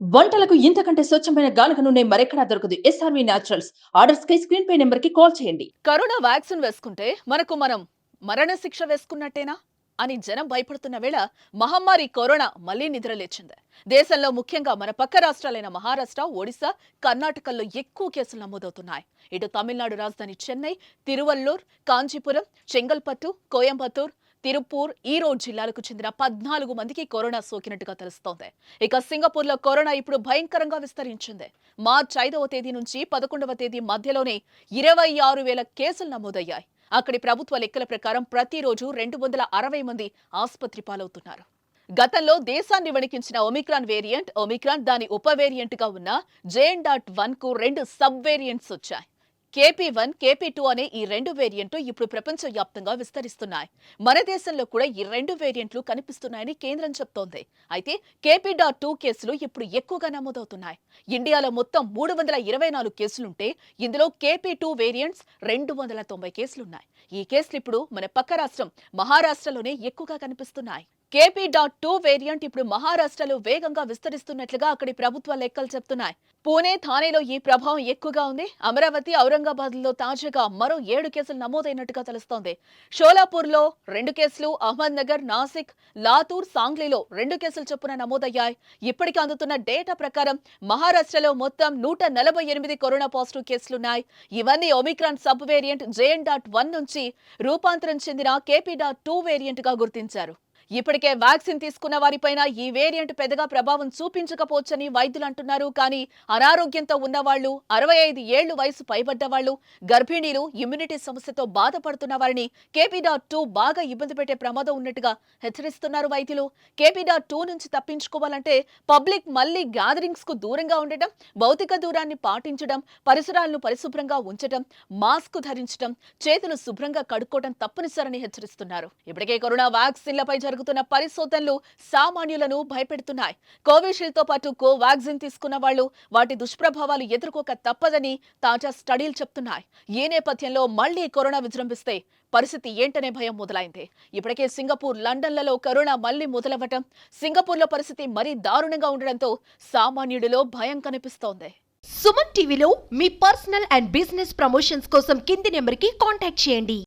వంటలకు ఇంతకంటే స్వచ్ఛమైన గానుగ నూనె మరెక్కడా దొరకదు. SRV naturals. ఆర్డర్స్ కై స్క్రీన్ పై నెంబర్ కి కాల్ చేయండి. కరోనా వ్యాక్సిన్ వేసుకుంటే మనం మరణ శిక్ష వేసుకున్నట్టేనా అని జనం భయపడుతున్న వేళ మహమ్మారి కరోనా మళ్లీ నిద్రలేచింది. దేశంలో ముఖ్యంగా మన పక్క రాష్ట్రాలైన మహారాష్ట్ర, ఒడిశా, కర్ణాటకల్లో ఎక్కువ కేసులు నమోదవుతున్నాయి. ఇటు తమిళనాడు రాజధాని చెన్నై, తిరువల్లూర్, కాంచీపురం, చెంగల్పట్టు, కోయంబత్తూర్, తిరుపూర్, ఈరోడ్ జిల్లాలకు చెందిన 14 మందికి కరోనా సోకినట్టుగా తెలుస్తోంది. ఇక సింగపూర్లో కరోనా ఇప్పుడు భయంకరంగా విస్తరించింది. మార్చి 5వ తేదీ నుంచి 11వ తేదీ మధ్యలోనే 26,000 కేసులు నమోదయ్యాయి. అక్కడి ప్రభుత్వ లెక్కల ప్రకారం ప్రతిరోజు 260 మంది ఆసుపత్రి పాలవుతున్నారు. గతంలో దేశాన్ని వణికించిన ఒమిక్రాన్ వేరియంట్, దాని ఉప వేరియంట్ గా ఉన్న JN.1 కు 2 సబ్ వేరియంట్స్ వచ్చాయి. KP1, KP2 అనే ఈ 2 వేరియంట్లు ఇప్పుడు ప్రపంచవ్యాప్తంగా విస్తరిస్తున్నాయి. మన దేశంలో కూడా ఈ 2 వేరియంట్లు కనిపిస్తున్నాయని కేంద్రం చెప్తోంది. అయితే KP.2 కేసులు ఇప్పుడు ఎక్కువగా నమోదవుతున్నాయి. ఇండియాలో మొత్తం 324 కేసులుంటే ఇందులో KP2 వేరియంట్స్ 290 కేసులున్నాయి. ఈ కేసులు ఇప్పుడు మన పక్క రాష్ట్రం మహారాష్ట్రలోనే ఎక్కువగా కనిపిస్తున్నాయి. KP.2 వేరియంట్ ఇప్పుడు మహారాష్ట్రలో వేగంగా విస్తరిస్తున్నట్లుగా అక్కడి ప్రభుత్వ లెక్కలు చెప్తున్నాయి. పూణే, థానేలో ఈ ప్రభావం ఎక్కువగా ఉంది. అమరావతి, ఔరంగాబాద్ లో తాజాగా మరో 7 కేసులు నమోదైనట్టుగా తెలుస్తోంది. షోలాపూర్లో 2 కేసులు, అహ్మద్ నగర్, నాసిక్, లాతూర్, సాంగ్లీలో 2 కేసులు చొప్పున నమోదయ్యాయి. ఇప్పటికి అందుతున్న డేటా ప్రకారం మహారాష్ట్రలో మొత్తం 148 కరోనా పాజిటివ్ కేసులున్నాయి. ఇవన్నీ ఒమిక్రాన్ సబ్ వేరియంట్ JN.1 నుంచి రూపాంతరం చెందిన KP.2 వేరియంట్ గా గుర్తించారు. ఇప్పటికే వ్యాక్సిన్ తీసుకున్న వారిపైన ఈ వేరియంట్ పెద్దగా ప్రభావం చూపించకపోవచ్చని వైద్యులు అంటున్నారు. కానీ అనారోగ్యంతో ఉన్నవాళ్లు, 65 ఏళ్లు వయసు పైబడ్డ వాళ్లు, గర్భిణీలు, ఇమ్యూనిటీ సమస్యతో బాధపడుతున్న వారిని KP.2 బాగా ఇబ్బంది పెట్టే ప్రమాదం ఉన్నట్టుగా హెచ్చరిస్తున్నారు వైద్యులు. KP.2 నుంచి తప్పించుకోవాలంటే పబ్లిక్ మళ్లీ గ్యాదరింగ్స్ కు దూరంగా ఉండటం, భౌతిక దూరాన్ని పాటించడం, పరిసరాలను పరిశుభ్రంగా ఉంచడం, మాస్క్ ధరించడం, చేతులు శుభ్రంగా కడుక్కోవడం తప్పనిసరని హెచ్చరిస్తున్నారు. ఇప్పటికే కరోనా వ్యాక్సిన్లపై జరుగుతున్న పరిశోధనలు సామాన్యులను భయపెడుతున్నాయి. కోవిషీల్డ్ తో పాటు కోవాక్సిన్ తీసుకున్న వాళ్లు వాటి దుష్ప్రభావాలు ఎదుర్కోక తప్పదని తాజా స్టడీలు చెప్తున్నాయి. ఈ నేపథ్యంలో మళ్లీ కరోనా విజృంభిస్తే పరిస్థితి ఏంటనే భయం మొదలైంది. ఇప్పటికే సింగపూర్, లండన్లలో కరోనా మళ్లీ మొదలవ్వటం, సింగపూర్లో పరిస్థితి మరీ దారుణంగా ఉండడంతో సామాన్యుడిలో భయం కనిపిస్తోంది. సుమన్ టీవీలో మీ పర్సనల్ అండ్ బిజినెస్ ప్రమోషన్స్ కోసం కింది నెంబర్కి కాంటాక్ట్ చేయండి.